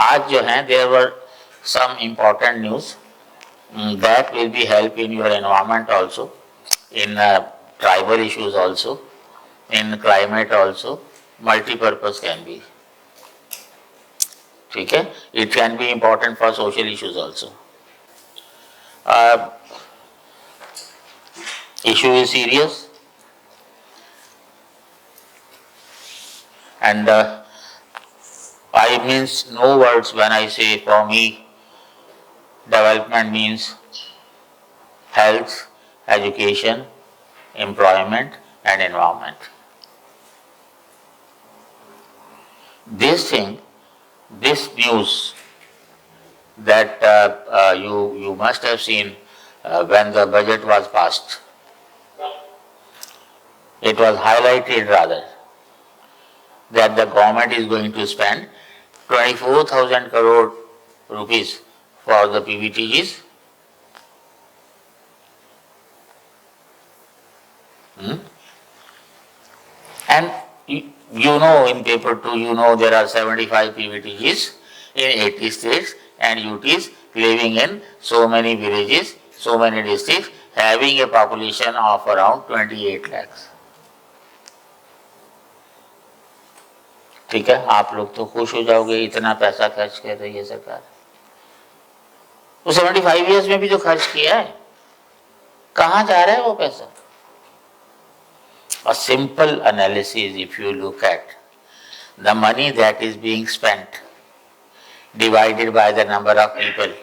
आज जो है there were some important news that will be help in your environment also, in tribal issues also, in climate also, multi-purpose can be. ठीक है, it can be important for social issues also. Issue is serious and I means no words when I say for me development means health, education, employment and environment. This thing, this news that you must have seen when the budget was passed. It was highlighted rather that the government is going to spend 24,000 crore rupees for the PVTGs. And you know in paper 2, you know there are 75 PVTGs in 80 states and UTs living in so many villages, so many districts, having a population of around 28 lakhs. ठीक है, आप लोग तो खुश हो जाओगे, इतना पैसा खर्च कर रही है सरकार। तो 75 ईयर्स में भी जो खर्च किया है, कहाँ जा रहा है वो पैसा? A simple analysis, if you look at the money that is being spent divided by the number of people,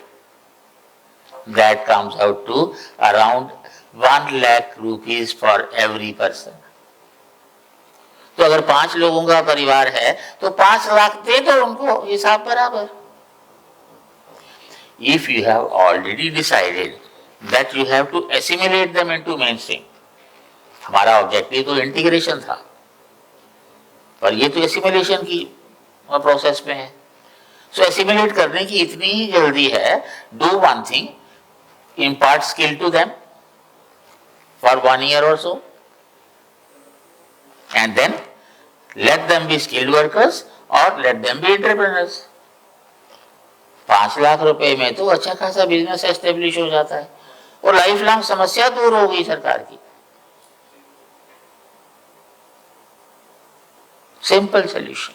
that comes out to around 1 lakh rupees for every person. तो अगर 5 लोगों का परिवार है तो 5 लाख दे दो उनको, हिसाब बराबर। If you have already decided that you have to assimilate them into mainstream, हमारा ऑब्जेक्टिव तो इंटीग्रेशन था, पर ये तो एसिमिलेशन की प्रोसेस में है। सो एसिमिलेट करने की इतनी ही जल्दी है, do one thing, impart skill to them for 1 year or so, and then let them be skilled workers or let them be entrepreneurs. 5 lakh रुपए में तो अच्छा खासा बिजनेस एस्टेब्लिश हो जाता है और लाइफ लॉन्ग समस्या दूर हो गई सरकार की। Simple solution.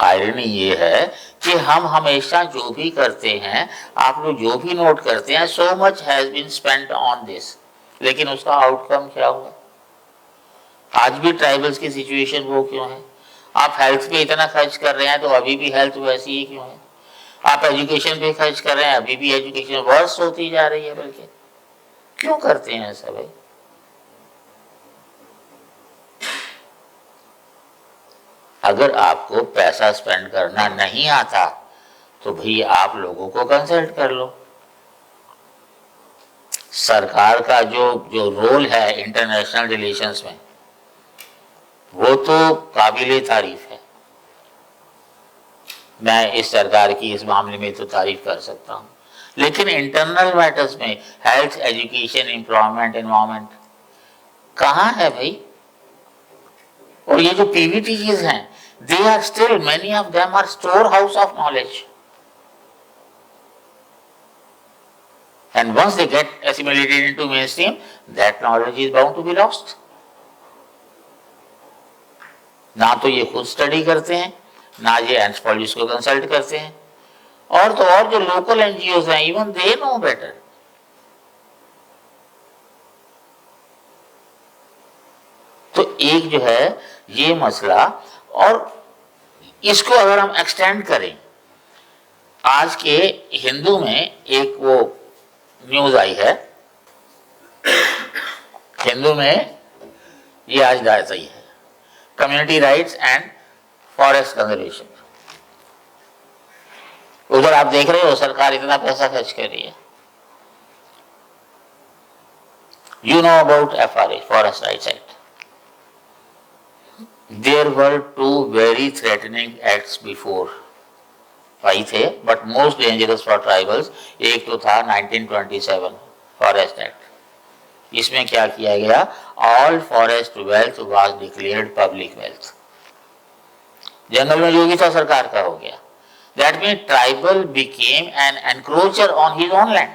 आयरनी ये है कि हम हमेशा जो भी करते हैं, आप लोग जो भी नोट करते हैं, so much has been spent on this, लेकिन उसका आउटकम क्या हुआ? आज भी ट्राइबल्स की सिचुएशन वो क्यों है? आप हेल्थ पे इतना खर्च कर रहे हैं तो अभी भी हेल्थ वैसी ही क्यों है? आप एजुकेशन पे खर्च कर रहे हैं, अभी भी एजुकेशन वर्स होती जा रही है, बल्कि क्यों करते हैं ऐसा भाई? अगर आपको पैसा स्पेंड करना नहीं आता तो भाई आप लोगों को कंसल्ट कर लो। सरकार का जो रोल है इंटरनेशनल रिलेशंस में, वो तो काबिले तारीफ है। मैं इस सरकार की इस मामले में तो तारीफ कर सकता हूँ, लेकिन इंटरनल मैटर्स में हेल्थ, एजुकेशन, एम्प्लॉयमेंट, एनवायरमेंट कहाँ है भाई? और ये जो पीवीटीजीज हैं, they are still, many of them are storehouse of knowledge, and once they get assimilated into mainstream, that knowledge is bound to be lost. ना तो ये खुद स्टडी करते हैं, ना ये एंथ्रोपोलॉजिस्ट को कंसल्ट करते हैं, और तो और जो लोकल एनजीओज हैं, इवन दे नो बेटर। तो एक जो है ये मसला, और इसको अगर हम एक्सटेंड करें, आज के हिंदू में एक वो न्यूज आई है, हिंदू में ये आज दायरा है, community rights and forest conservation. उधर आप देख रहे हो सरकार इतना पैसा खर्च कर रही है। You know about FRA, forest rights act. There were 2 very threatening acts before, आई थे, but most dangerous for tribals। एक तो था 1927 फॉरेस्ट एक्ट। इसमें क्या किया गया? All forest wealth was declared public wealth. जंगल में जो भी था सरकार का हो गया। That mean tribal became an encroacher on his own land.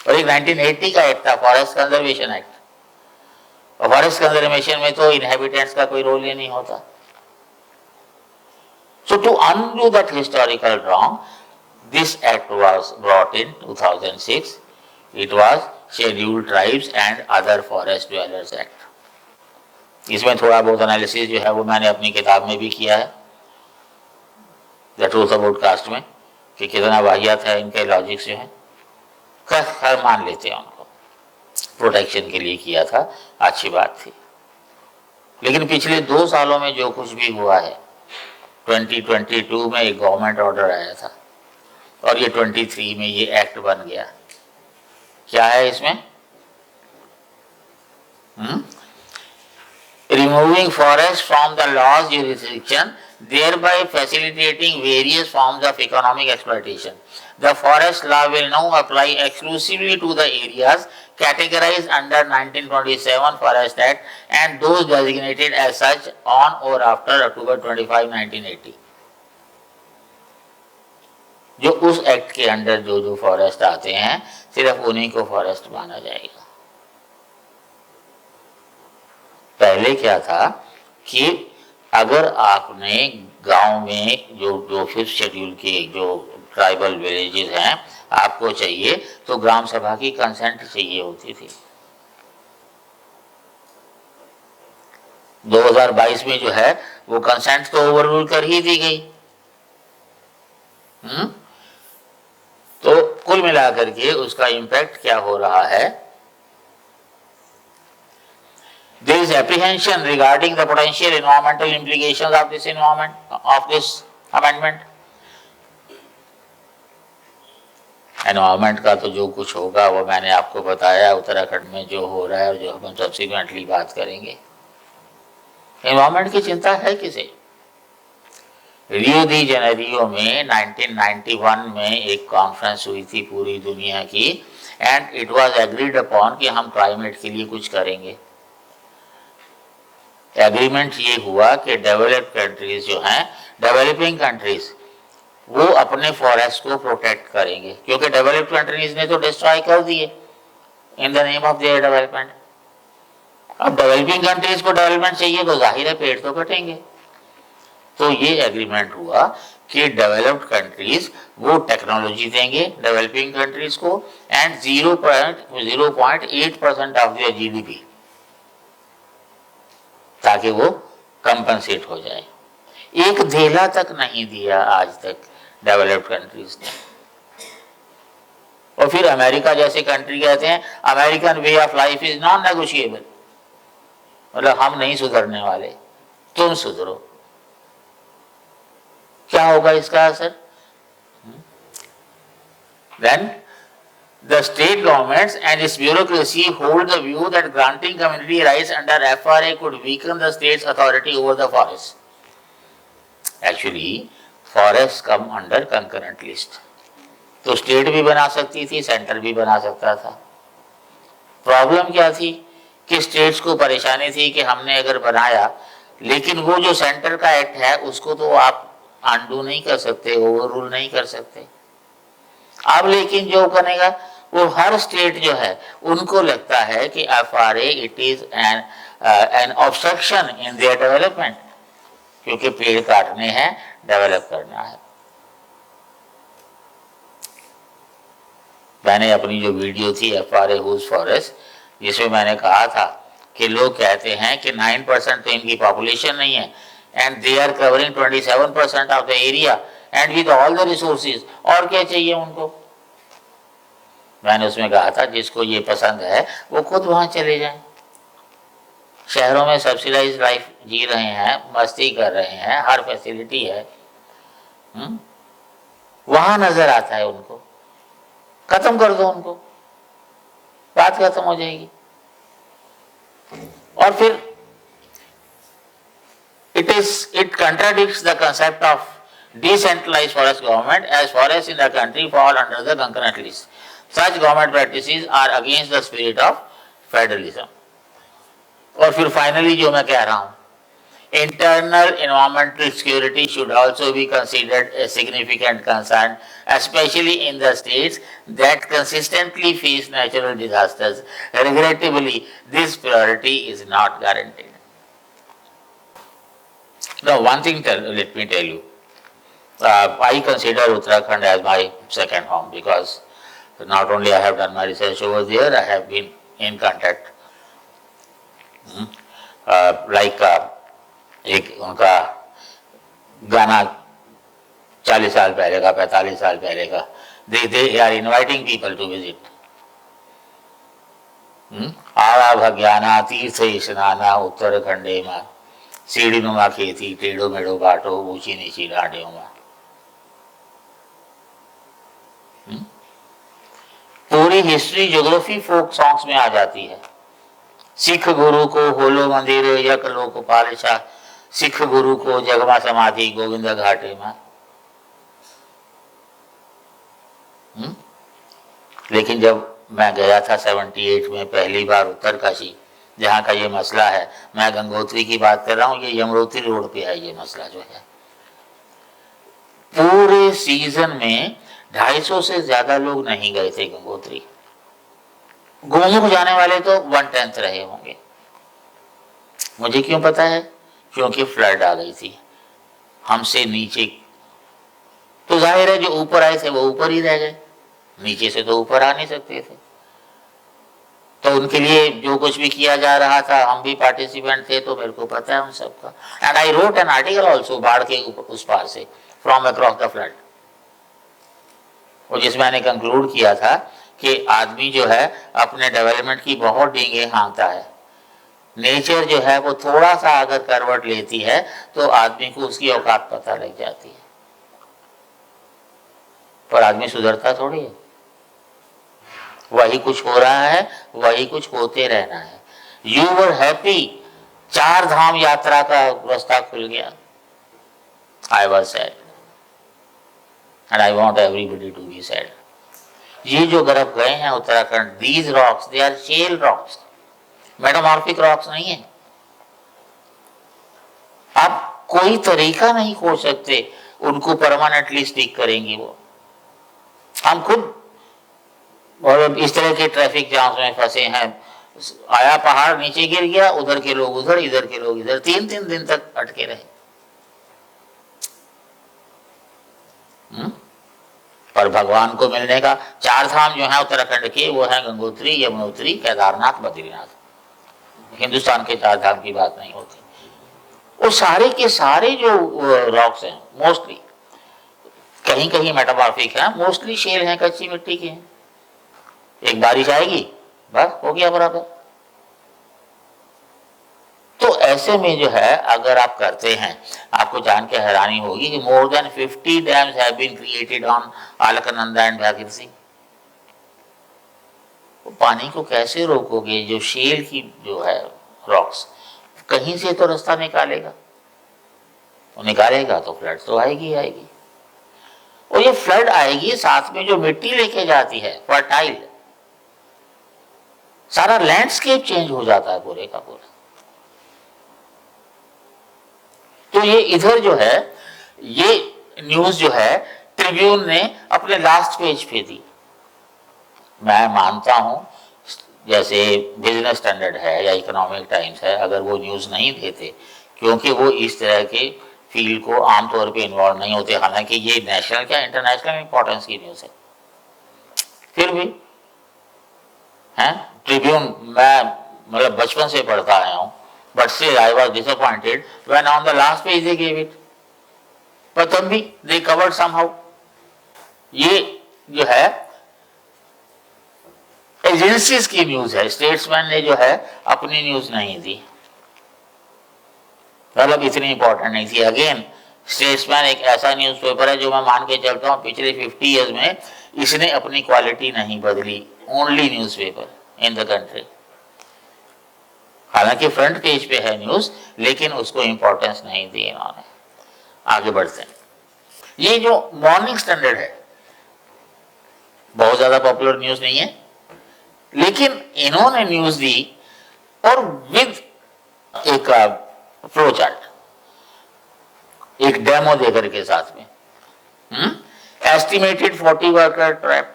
और एक 1980 का एक्ट था, फॉरेस्ट कंजर्वेशन एक्ट, और फॉरेस्ट कंजर्वेशन में तो इनहेबिटेंट्स का कोई रोल ही नहीं होता। So to undo that historical wrong, this act was brought in 2006. It was Scheduled Tribes and Other Forest Dwellers Act. इसमें थोड़ा बहुत एनालिसिस जो है वो मैंने अपनी किताब में भी किया है, द ट्रूथ अबाउट कास्ट में, कि कितना वाहियात है इनके लॉजिक्स जो है। खैर मान लेते हैं उनको, प्रोटेक्शन के लिए किया था, अच्छी बात थी। लेकिन पिछले 2 सालों में जो कुछ भी हुआ है, 2022 में एक गवर्नमेंट ऑर्डर आया था और ये 23 में ये एक्ट बन गया। क्या है इसमें? Removing forest from the law's jurisdiction, thereby facilitating various forms of economic exploitation. The forest law will now apply exclusively to the areas categorized under 1927 Forest Act and those designated as such on or after October 25, 1980. जो उस act के under जो forest आते हैं, सिर्फ उन्हीं को forest माना जाएगा। पहले क्या था कि अगर आपने गांव में जो 5th शेड्यूल के जो ट्राइबल विलेजेस हैं आपको चाहिए, तो ग्राम सभा की कंसेंट चाहिए होती थी। 2022 में जो है वो कंसेंट तो ओवररूल कर ही दी गई। तो कुल मिलाकर के उसका इम्पैक्ट क्या हो रहा है? There is apprehension regarding the potential environmental implications of this amendment. Environment का तो जो कुछ होगा वो मैंने आपको बताया, उत्तराखंड में जो हो रहा है और जो हम सब्सिक्वेंटली बात करेंगे। एनवायरमेंट की चिंता है किसे? रियो दी जेनेरियो में 1991 में एक कॉन्फ्रेंस हुई थी पूरी दुनिया की, and it was agreed upon कि हम क्लाइमेट के लिए कुछ करेंगे। एग्रीमेंट ये हुआ कि डेवलप्ड कंट्रीज जो हैं, डेवलपिंग कंट्रीज, वो अपने फॉरेस्ट को प्रोटेक्ट करेंगे, क्योंकि डेवलप्ड कंट्रीज ने तो डिस्ट्रॉय कर दिए in the name of their development. अब डेवलपिंग कंट्रीज को डेवलपमेंट चाहिए तो जाहिर है पेड़ तो कटेंगे। तो ये एग्रीमेंट हुआ कि डेवलप्ड कंट्रीज वो टेक्नोलॉजी देंगे डेवलपिंग कंट्रीज को, एंड 0.08% ऑफ देयर जीडीपी, ताकि वो कंपनसेट हो जाए। एक धेला तक नहीं दिया आज तक डेवलप्ड कंट्रीज ने। और फिर अमेरिका जैसे कंट्री कहते हैं American way of life is non negotiable, मतलब हम नहीं सुधरने वाले, तुम सुधरो। क्या होगा इसका असर? Then the state governments and its bureaucracy hold the view that granting community rights under FRA could weaken the state's authority over the forest. Actually, forests come under concurrent list. तो स्टेट भी बना सकती थी, centre भी बना सकता था। Problem क्या थी कि स्टेट्स को परेशानी थी कि हमने अगर बनाया, लेकिन वो जो सेंटर का एक्ट है उसको तो आप अनडू नहीं कर सकते, ओवररूल नहीं कर सकते। अब लेकिन जो करेगा वो हर स्टेट जो है उनको लगता है कि FRA it is an obstruction in their development, क्योंकि पेड़ काटने हैं, डेवलप करना है। मैंने अपनी जो वीडियो थी FRA हुज फॉरेस्ट, जिसमें मैंने कहा था कि लोग कहते हैं कि 9% तो इनकी पॉपुलेशन नहीं है, and they are covering 27% of the area and with all the resources, और क्या चाहिए उनको? मैंने उसमें कहा था जिसको ये पसंद है वो खुद वहां चले जाएं। शहरों में सब्सिडाइज लाइफ जी रहे हैं, मस्ती कर रहे हैं, हर फैसिलिटी है, वहां नजर आता है उनको, खत्म कर दो उनको, बात खत्म हो जाएगी। और फिर it contradicts the concept of decentralized forest government, as forests in the country fall under the concurrent list. Such government practices are against the spirit of federalism. और फिर फाइनली जो मैं कह रहा हूं Internal environmental security should also be considered a significant concern, especially in the states that consistently face natural disasters. Regrettably, this priority is not guaranteed. Now, one thing let me tell you. I consider Uttarakhand as my second home because not only I have done my research over there, I have been in contact. एक उनका गाना 40 साल पहले का, 45 साल पहले का, they are inviting people to visit. आवा भज्ञाना तीर्थ स्नाना उत्तराखंडे में सीढ़ी नुमा खेती टेढ़ो मेढ़ो बाटो ऊंची नीची डांडियों में. पूरी हिस्ट्री ज्योग्राफी फोक सॉन्ग्स में आ जाती है. सिख गुरु को होलो मंदिर यक लोक पालिशा, सिख गुरु को जगमा समाधि गोविंद घाटे में. लेकिन जब मैं गया था 78 में पहली बार उत्तरकाशी, जहाँ का ये मसला है, मैं गंगोत्री की बात कर रहा हूँ, ये यमुनोत्री रोड पे है ये मसला जो है. पूरे सीजन में 250 से ज्यादा लोग नहीं गए थे गंगोत्री. गोमुख जाने वाले तो 1/10 रहे होंगे. मुझे क्यों पता है? क्योंकि फ्लड आ गई थी हमसे नीचे. तो जाहिर है जो ऊपर आए थे वो ऊपर ही रह गए, नीचे से तो ऊपर आ नहीं सकते थे. तो उनके लिए जो कुछ भी किया जा रहा था, हम भी पार्टिसिपेंट थे, तो मेरे को पता है उन सबका. And I wrote an article also बाढ़ के उस पार से, फ्रॉम अक्रॉस द फ्लड, और जिसमें मैंने कंक्लूड किया था कि आदमी जो है अपने डेवलपमेंट की बहुत डींगे हाँकता है. नेचर जो है वो थोड़ा सा अगर करवट लेती है तो आदमी को उसकी औकात पता लग जाती है, पर आदमी सुधरता थोड़ी है. वही कुछ हो रहा है, वही कुछ होते रहना है. यू वर हैप्पी, 4 धाम यात्रा का रास्ता खुल गया. I was sad and I want everybody to be sad. ये जो गर्भ गए हैं Uttarakhand, these rocks they are shale rocks, metamorphic rocks नहीं है. आप कोई तरीका नहीं खोज सकते उनको परमानेंटली स्टिक करेंगे वो. हम खुद और इस तरह के ट्रैफिक जाम्स में फंसे हैं. आया पहाड़ नीचे गिर गया, उधर के लोग उधर, इधर के लोग इधर, 3-3 दिन तक अटके रहे. पर भगवान को मिलने का 4 धाम जो है उत्तराखंड के, वो है गंगोत्री, यमुनोत्री, केदारनाथ, बद्रीनाथ. हिंदुस्तान के 4 धाम की बात नहीं होती. वो सारे के सारे जो रॉक्स हैं मोस्टली, कहीं कहीं मेटामॉर्फिक है, मोस्टली शेल हैं, कच्ची मिट्टी के हैं. एक बारिश आएगी बस हो गया बराबर. तो ऐसे में जो है अगर आप करते हैं, आपको जान के हैरानी होगी कि more than 50 dams have been created on Alaknanda and Bhagirathi. पानी को कैसे रोकोगे? जो शेल की जो है रॉक्स, कहीं से तो रास्ता निकालेगा. वो निकालेगा तो फ्लड तो आएगी आएगी. और ये फ्लड आएगी, साथ में जो मिट्टी लेके जाती है फर्टाइल, सारा लैंडस्केप चेंज हो जाता है पूरे का पूरा. तो ये इधर जो है, ये न्यूज जो है ट्रिब्यून ने अपने लास्ट पेज पे दी. मैं मानता हूं जैसे बिजनेस स्टैंडर्ड है या इकोनॉमिक टाइम्स है, अगर वो न्यूज नहीं देते, क्योंकि वो इस तरह के फील्ड को आमतौर पे इन्वॉल्व नहीं होते, हालांकि ये नेशनल क्या इंटरनेशनल इंपॉर्टेंस की न्यूज है, फिर भी है. ट्रिब्यून मैं मतलब बचपन से पढ़ता आया हूँ, but still I was disappointed when on the last page they gave it. पर तब भी दे कवर्ड समहाउ. ये जो है एजेंसीज की न्यूज है, स्टेट्समैन ने जो है अपनी न्यूज नहीं दी, मतलब इतनी इंपॉर्टेंट नहीं थी. अगेन स्टेट्समैन एक ऐसा न्यूज़पेपर है जो मैं मान के चलता हूँ पिछले 50 ईयर्स में इसने अपनी क्वालिटी नहीं बदली. Only newspaper in the country. हालांकि फ्रंट पेज पे है न्यूज, लेकिन उसको इंपॉर्टेंस नहीं दी इन्होंने. आगे बढ़ते हैं. ये जो मॉर्निंग स्टैंडर्ड है बहुत ज्यादा पॉपुलर न्यूज नहीं है, लेकिन इन्होंने न्यूज दी और विद एक फ्लो चार्ट. एक डेमो देकर के साथ में। एस्टिमेटेड 40 वर्कर ट्रैप,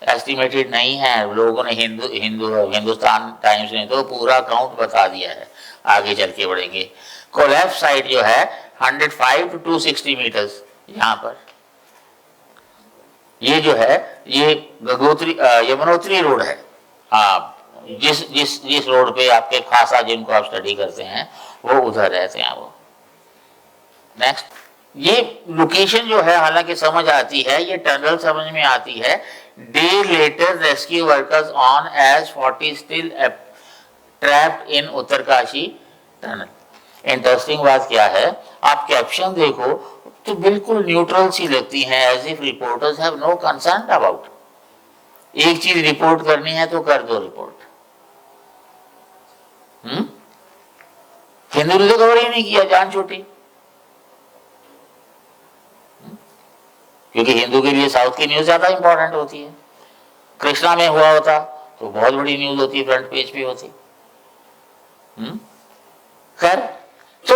एस्टिमेटेड नहीं है, लोगों ने हिंदुस्तान टाइम्स ने तो पूरा काउंट बता दिया है, आगे चल के बढ़ेंगे। कोलैप्स साइट जो है 105 to 260 मीटर्स, यहाँ पर ये जो है ये गंगोत्री यमुनोत्री रोड है। हाँ, जिस जिस जिस रोड पे आपके खासा जिनको आप स्टडी करते हैं वो उधर रहते हैं वो। नेक्स्ट, ये लोकेशन जो है हालांकि समझ आती है, ये टनल समझ में आती है। Day later rescue workers on edge 40 still trapped in Uttarkashi tunnel. Interesting बात क्या है, आप कैप्शन देखो तो बिल्कुल न्यूट्रल सी लगती है, as if reporters have no concern about. एक चीज रिपोर्ट करनी है तो कर दो रिपोर्ट। हिंदू ने तो कवर ही नहीं किया, जान छूटी। क्योंकि हिंदू के लिए साउथ की न्यूज ज्यादा इंपॉर्टेंट होती है। कृष्णा में हुआ होता तो बहुत बड़ी न्यूज होती, फ्रंट पेज पे होती। खैर, तो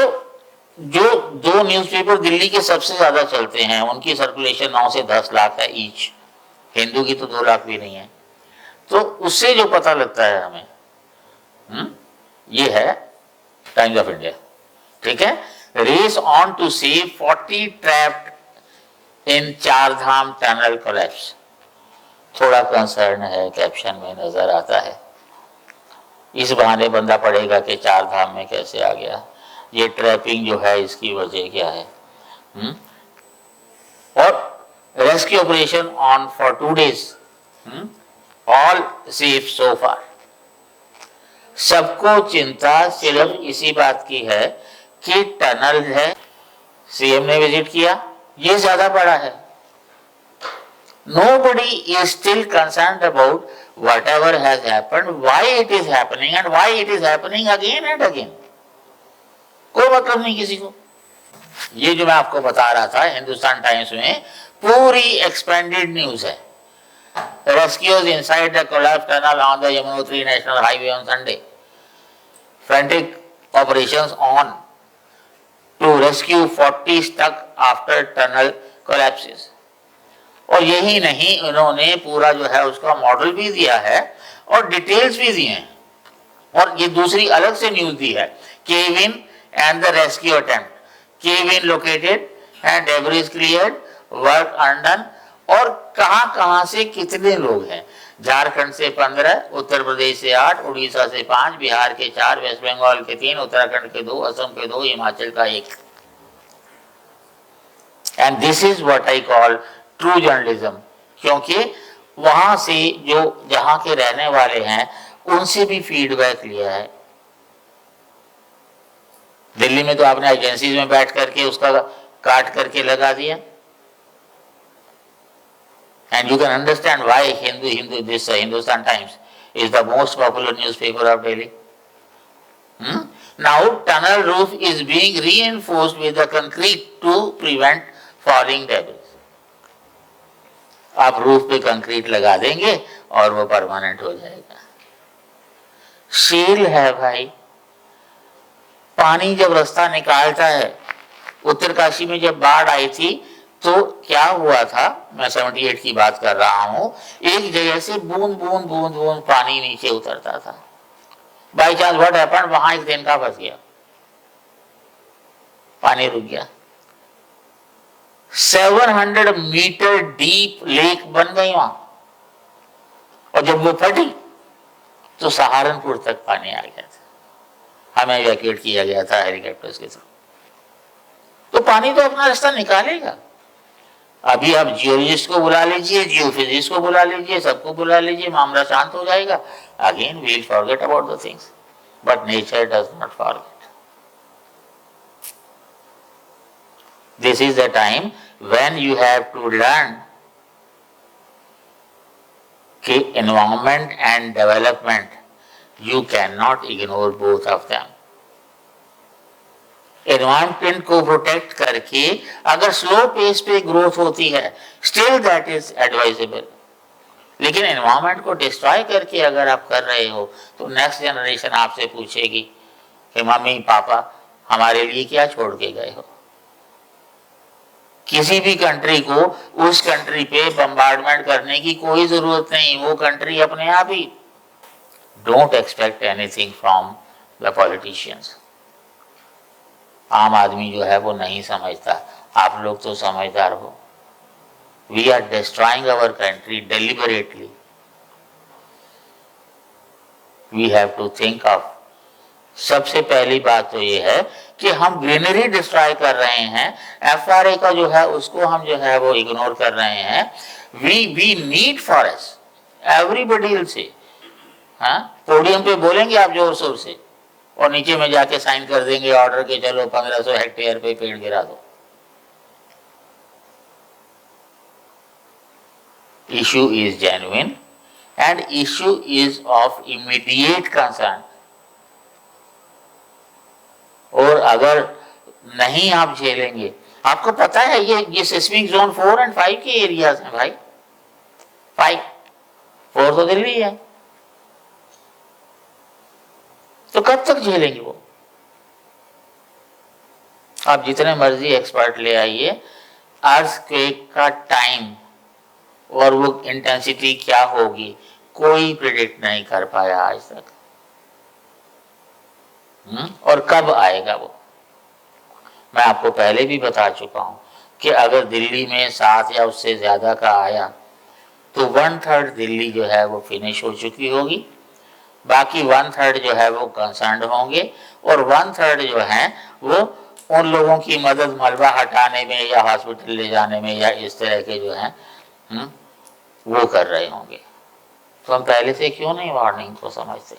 जो दो न्यूज़पेपर दिल्ली के सबसे ज्यादा चलते हैं उनकी सर्कुलेशन 9 से 10 लाख है ईच, हिंदू की तो 2 लाख भी नहीं है। तो उससे जो पता लगता है हमें, ये है टाइम्स ऑफ इंडिया, ठीक है। Race on to save 40 trapped in Char Dham tunnel collapse. थोड़ा कंसर्न है, कैप्शन में नजर आता है। इस बहाने बंदा पढ़ेगा कि चार धाम में कैसे आ गया, ये ट्रैपिंग जो है इसकी वजह क्या है। और rescue operation on for 2 days, all safe so far. सबको चिंता सिर्फ इसी बात की है कि टनल है, सीएम ने विजिट किया, ये ज्यादा बड़ा है। Nobody is still concerned about whatever has happened, why it is happening and why it is happening again and again. कोई मतलब नहीं किसी को। ये जो मैं आपको बता रहा था हिंदुस्तान टाइम्स में पूरी एक्सपेंडेड न्यूज है। Rescues inside the collapsed tunnel on the Yamunotri National Highway on Sunday. Frantic operations on to rescue 40 stuck after tunnel collapses. और यही नहीं, उन्होंने पूरा जो है उसका मॉडल भी दिया है और डिटेल्स भी दिए हैं। और ये दूसरी अलग से न्यूज दी है, cave in and the rescue attempt, cave in located and debris cleared, work undone. और कहां से कितने लोग हैं, झारखंड से 15, उत्तर प्रदेश से 8, उड़ीसा से 5, बिहार के 4, वेस्ट बंगाल के 3, उत्तराखंड के 2, असम के 2, हिमाचल का 1। And this is what I call true journalism, क्योंकि वहां से जो जहां के रहने वाले हैं उनसे भी फीडबैक लिया है। दिल्ली में तो आपने एजेंसीज में बैठ करके उसका काट करके लगा दिया। And you can understand why this Hindustan Times is the most popular newspaper of Delhi. Now tunnel roof is being reinforced with the concrete to prevent falling debris. आप रूफ पे कंक्रीट लगा देंगे और वो परमानेंट हो जाएगा। शेल है भाई, पानी जब रास्ता निकालता है। उत्तरकाशी में जब बाढ़ आई थी तो क्या हुआ था, मैं 78 की बात कर रहा हूं, एक जगह से बूंद बूंद बूंद बूंद पानी नीचे उतरता था। बाई चांस व्हाट हैपेंड, वहां एक दिन का फंस गया, पानी रुक गया। 700 मीटर डीप लेक बन गई वहां, और जब वो फटी तो सहारनपुर तक पानी आ गया था। हमें इवैक्यूएट किया गया था हेलीकॉप्टर्स के थ्रू। तो पानी तो अपना रास्ता निकालेगा। अभी आप जियोलॉजिस्ट को बुला लीजिए, जियोफिजिस्ट को बुला लीजिए, सबको बुला लीजिए, मामला शांत हो जाएगा। Again we will forget about the things, but nature does not forget. This is the time when you have to learn कि environment and development, you cannot ignore both of them. Environment को protect करके अगर slow pace पे growth होती है, still that is advisable. लेकिन environment को destroy करके अगर आप कर रहे हो तो नेक्स्ट जनरेशन आपसे पूछेगी कि मम्मी पापा हमारे लिए क्या छोड़ के गए हो। किसी भी कंट्री को उस कंट्री पे बम्बार्डमेंट करने की कोई जरूरत नहीं, वो कंट्री अपने आप ही। Don't expect anything from the politicians. आम आदमी जो है वो नहीं समझता, आप लोग तो समझदार हो। We are destroying our country deliberately. We have to think of, सबसे पहली बात तो ये है कि हम ग्रीनरी डिस्ट्रॉय कर रहे हैं, एफआरए का जो है उसको हम जो है वो इग्नोर कर रहे हैं। We need forest, everybody will say. हाँ, पोडियम पे बोलेंगे आप जोर शोर से और नीचे में जाके साइन कर देंगे ऑर्डर के, चलो 1500 हेक्टेयर पे पेड़ गिरा दो। Issue is genuine and issue is of immediate concern. और अगर नहीं आप झेलेंगे, आपको पता है ये सिस्मिक जोन 4 और 5 के एरियाज हैं भाई। 4 तो दिल्ली है, तो कब तक झेलेंगे वो? आप जितने मर्जी एक्सपर्ट ले आइए, अर्थक्वेक का टाइम और वो इंटेंसिटी क्या होगी कोई प्रिडिक्ट नहीं कर पाया आज तक। और कब आएगा वो? मैं आपको पहले भी बता चुका हूं कि अगर दिल्ली में 7 या उससे ज्यादा का आया तो 1/3 दिल्ली जो है वो फिनिश हो चुकी होगी, बाकी 1/3 जो है वो कंसर्न होंगे, और 1/3 जो है वो उन लोगों की मदद मलबा हटाने में या हॉस्पिटल ले जाने में या इस तरह के जो है वो कर रहे होंगे। तो हम पहले से क्यों नहीं वार्निंग को समझते?